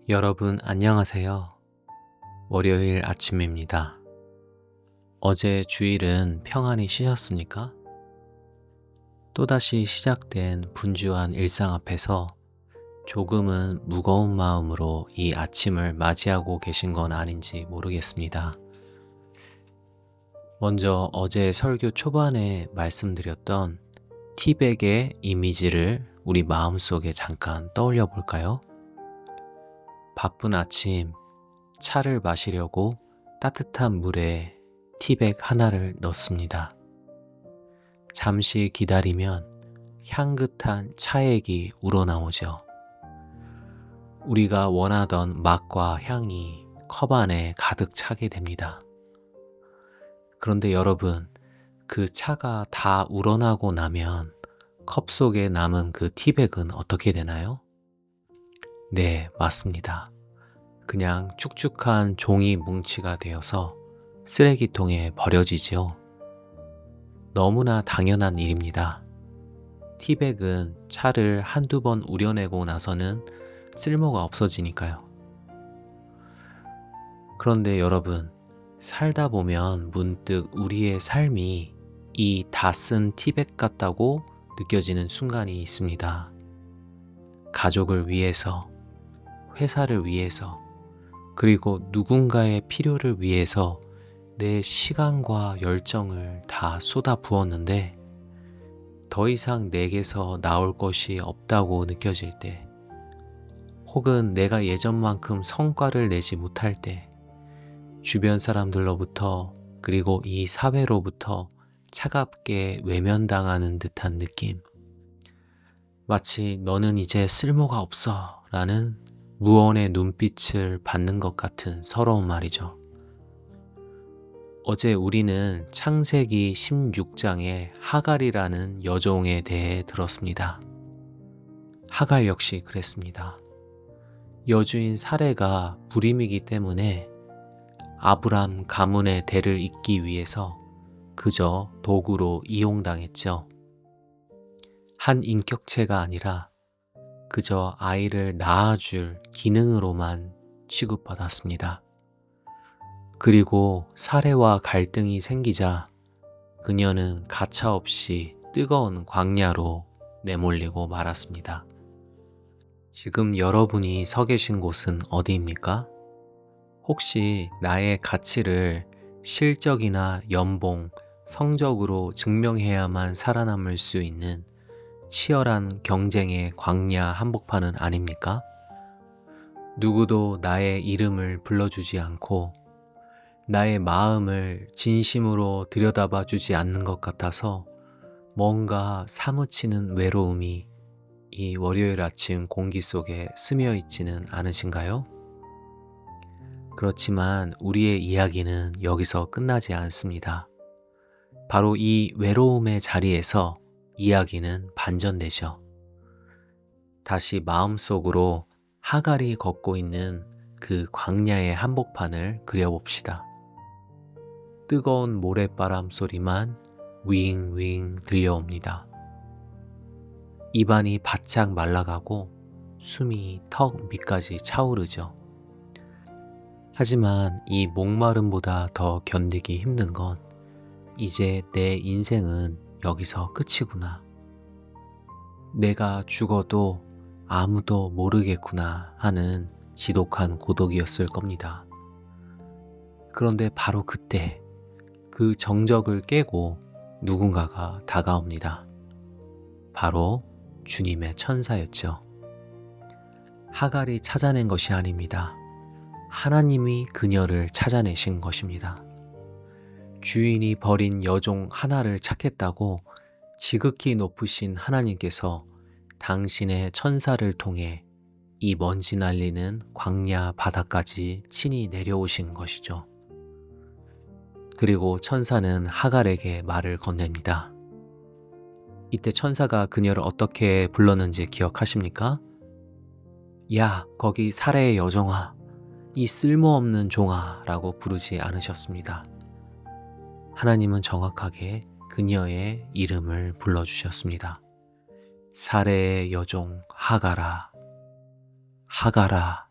여러분 안녕하세요. 월요일 아침입니다. 어제 주일은 평안히 쉬셨습니까? 또다시 시작된 분주한 일상 앞에서 조금은 무거운 마음으로 이 아침을 맞이하고 계신 건 아닌지 모르겠습니다. 먼저 어제 설교 초반에 말씀드렸던 티백의 이미지를 우리 마음속에 잠깐 떠올려 볼까요? 바쁜 아침 차를 마시려고 따뜻한 물에 티백 하나를 넣습니다. 잠시 기다리면 향긋한 차액이 우러나오죠. 우리가 원하던 맛과 향이 컵 안에 가득 차게 됩니다. 그런데 여러분, 그 차가 다 우러나고 나면 컵 속에 남은 그 티백은 어떻게 되나요? 네, 맞습니다. 그냥 축축한 종이 뭉치가 되어서 쓰레기통에 버려지지요. 너무나 당연한 일입니다. 티백은 차를 한두 번 우려내고 나서는 쓸모가 없어지니까요. 그런데 여러분, 살다 보면 문득 우리의 삶이 이 다 쓴 티백 같다고 느껴지는 순간이 있습니다. 가족을 위해서, 회사를 위해서, 그리고 누군가의 필요를 위해서 내 시간과 열정을 다 쏟아 부었는데 더 이상 내게서 나올 것이 없다고 느껴질 때, 혹은 내가 예전만큼 성과를 내지 못할 때, 주변 사람들로부터 그리고 이 사회로부터 차갑게 외면당하는 듯한 느낌, 마치 너는 이제 쓸모가 없어 라는 무언의 눈빛을 받는 것 같은 서러운 말이죠. 어제 우리는 창세기 16장의 하갈이라는 여종에 대해 들었습니다. 하갈 역시 그랬습니다. 여주인 사레가 불임이기 때문에 아브람 가문의 대를 잇기 위해서 그저 도구로 이용당했죠. 한 인격체가 아니라 그저 아이를 낳아줄 기능으로만 취급받았습니다. 그리고 사례와 갈등이 생기자 그녀는 가차없이 뜨거운 광야로 내몰리고 말았습니다. 지금 여러분이 서 계신 곳은 어디입니까? 혹시 나의 가치를 실적이나 연봉, 성적으로 증명해야만 살아남을 수 있는 치열한 경쟁의 광야 한복판은 아닙니까? 누구도 나의 이름을 불러주지 않고 나의 마음을 진심으로 들여다봐 주지 않는 것 같아서 뭔가 사무치는 외로움이 이 월요일 아침 공기 속에 스며 있지는 않으신가요? 그렇지만 우리의 이야기는 여기서 끝나지 않습니다. 바로 이 외로움의 자리에서 이야기는 반전되죠. 다시 마음속으로 하갈이 걷고 있는 그 광야의 한복판을 그려봅시다. 뜨거운 모래바람 소리만 윙윙 들려옵니다. 입안이 바짝 말라가고 숨이 턱 밑까지 차오르죠. 하지만 이 목마름보다 더 견디기 힘든 건 이제 내 인생은 여기서 끝이구나. 내가 죽어도 아무도 모르겠구나 하는 지독한 고독이었을 겁니다. 그런데 바로 그때 그 정적을 깨고 누군가가 다가옵니다. 바로 주님의 천사였죠. 하갈이 찾아낸 것이 아닙니다. 하나님이 그녀를 찾아내신 것입니다. 주인이 버린 여종 하나를 찾겠다고 지극히 높으신 하나님께서 당신의 천사를 통해 이 먼지 날리는 광야 바다까지 친히 내려오신 것이죠. 그리고 천사는 하갈에게 말을 건넵니다. 이때 천사가 그녀를 어떻게 불렀는지 기억하십니까? 야, 거기 사레의 여종아, 이 쓸모없는 종아 라고 부르지 않으셨습니다. 하나님은 정확하게 그녀의 이름을 불러주셨습니다. 사레의 여종 하가라, 하가라,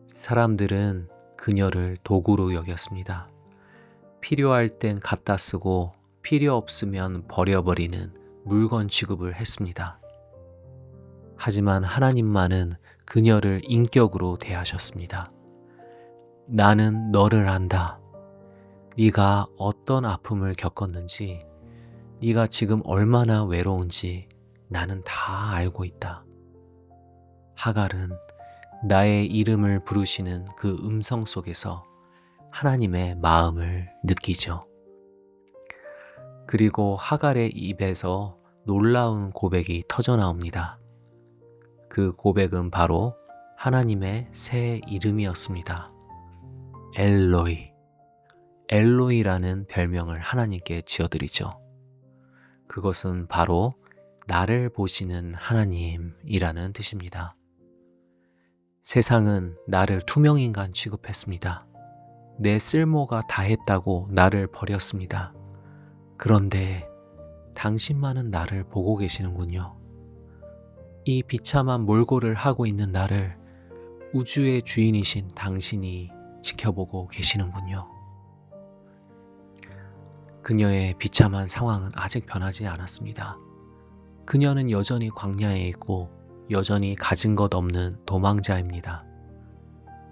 사람들은 그녀를 도구로 여겼습니다. 필요할 땐 갖다 쓰고 필요 없으면 버려버리는 물건 취급을 했습니다. 하지만 하나님만은 그녀를 인격으로 대하셨습니다. 나는 너를 안다. 네가 어떤 아픔을 겪었는지, 네가 지금 얼마나 외로운지 나는 다 알고 있다. 하갈은 나의 이름을 부르시는 그 음성 속에서 하나님의 마음을 느끼죠. 그리고 하갈의 입에서 놀라운 고백이 터져 나옵니다. 그 고백은 바로 하나님의 새 이름이었습니다. 엘로이. 엘로이라는 별명을 하나님께 지어드리죠. 그것은 바로 나를 보시는 하나님이라는 뜻입니다. 세상은 나를 투명인간 취급했습니다. 내 쓸모가 다했다고 나를 버렸습니다. 그런데 당신만은 나를 보고 계시는군요. 이 비참한 몰골을 하고 있는 나를 우주의 주인이신 당신이 지켜보고 계시는군요. 그녀의 비참한 상황은 아직 변하지 않았습니다. 그녀는 여전히 광야에 있고 여전히 가진 것 없는 도망자입니다.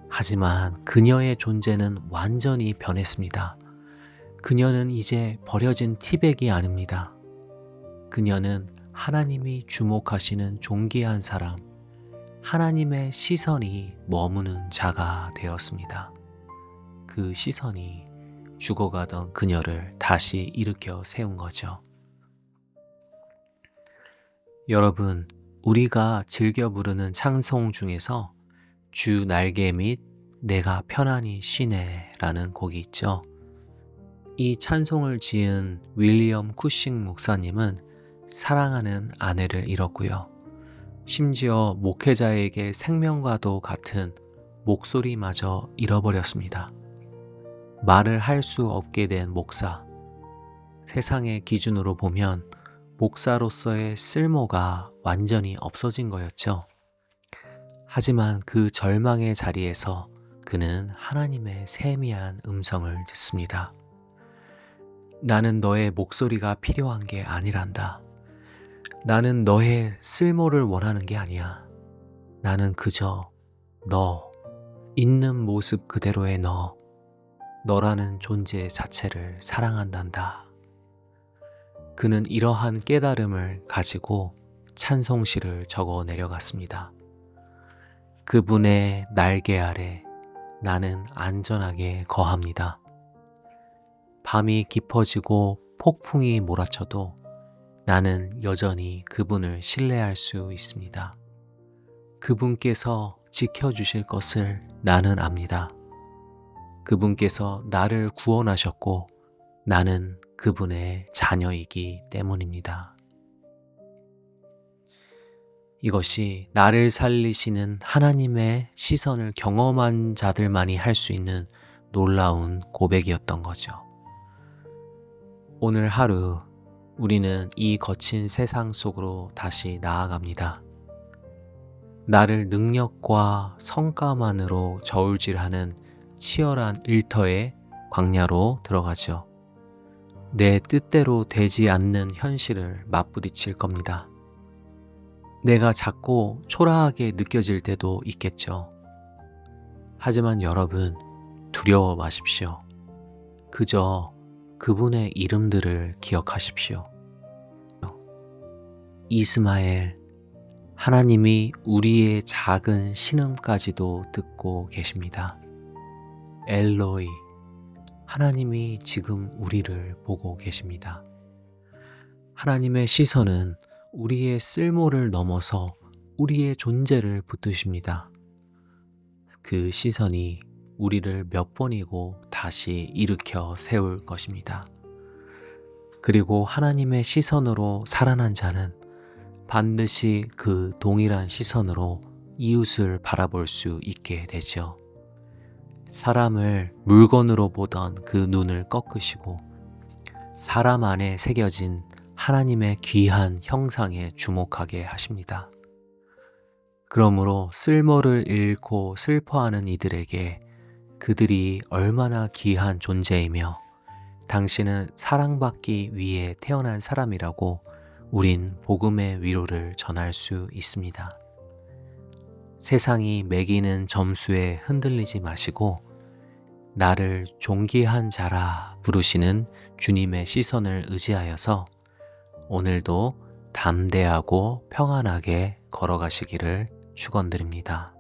하지만 그녀의 존재는 완전히 변했습니다. 그녀는 이제 버려진 티백이 아닙니다. 그녀는 하나님이 주목하시는 존귀한 사람, 하나님의 시선이 머무는 자가 되었습니다. 그 시선이 죽어가던 그녀를 다시 일으켜 세운 거죠. 여러분, 우리가 즐겨 부르는 찬송 중에서 주 날개 및 내가 편안히 쉬네 라는 곡이 있죠. 이 찬송을 지은 윌리엄 쿠싱 목사님은 사랑하는 아내를 잃었고요. 심지어 목회자에게 생명과도 같은 목소리마저 잃어버렸습니다. 말을 할 수 없게 된 목사. 세상의 기준으로 보면 목사로서의 쓸모가 완전히 없어진 거였죠. 하지만 그 절망의 자리에서 그는 하나님의 세미한 음성을 듣습니다. 나는 너의 목소리가 필요한 게 아니란다. 나는 너의 쓸모를 원하는 게 아니야. 나는 그저 너, 있는 모습 그대로의 너라는 존재 자체를 사랑한단다. 그는 이러한 깨달음을 가지고 찬송시를 적어 내려갔습니다. 그분의 날개 아래 나는 안전하게 거합니다. 밤이 깊어지고 폭풍이 몰아쳐도 나는 여전히 그분을 신뢰할 수 있습니다. 그분께서 지켜주실 것을 나는 압니다. 그분께서 나를 구원하셨고 나는 그분의 자녀이기 때문입니다. 이것이 나를 살리시는 하나님의 시선을 경험한 자들만이 할 수 있는 놀라운 고백이었던 거죠. 오늘 하루 우리는 이 거친 세상 속으로 다시 나아갑니다. 나를 능력과 성과만으로 저울질하는 치열한 일터의 광야로 들어가죠. 내 뜻대로 되지 않는 현실을 맞부딪힐 겁니다. 내가 작고 초라하게 느껴질 때도 있겠죠. 하지만 여러분, 두려워 마십시오. 그저 그분의 이름들을 기억하십시오. 이스마엘, 하나님이 우리의 작은 신음까지도 듣고 계십니다. 엘로이, 하나님이 지금 우리를 보고 계십니다. 하나님의 시선은 우리의 쓸모를 넘어서 우리의 존재를 붙드십니다. 그 시선이 우리를 몇 번이고 다시 일으켜 세울 것입니다. 그리고 하나님의 시선으로 살아난 자는 반드시 그 동일한 시선으로 이웃을 바라볼 수 있게 되죠. 사람을 물건으로 보던 그 눈을 꺾으시고 사람 안에 새겨진 하나님의 귀한 형상에 주목하게 하십니다. 그러므로 쓸모를 잃고 슬퍼하는 이들에게 그들이 얼마나 귀한 존재이며 당신은 사랑받기 위해 태어난 사람이라고 우린 복음의 위로를 전할 수 있습니다. 세상이 매기는 점수에 흔들리지 마시고 나를 존귀한 자라 부르시는 주님의 시선을 의지하여서 오늘도 담대하고 평안하게 걸어가시기를 축원드립니다.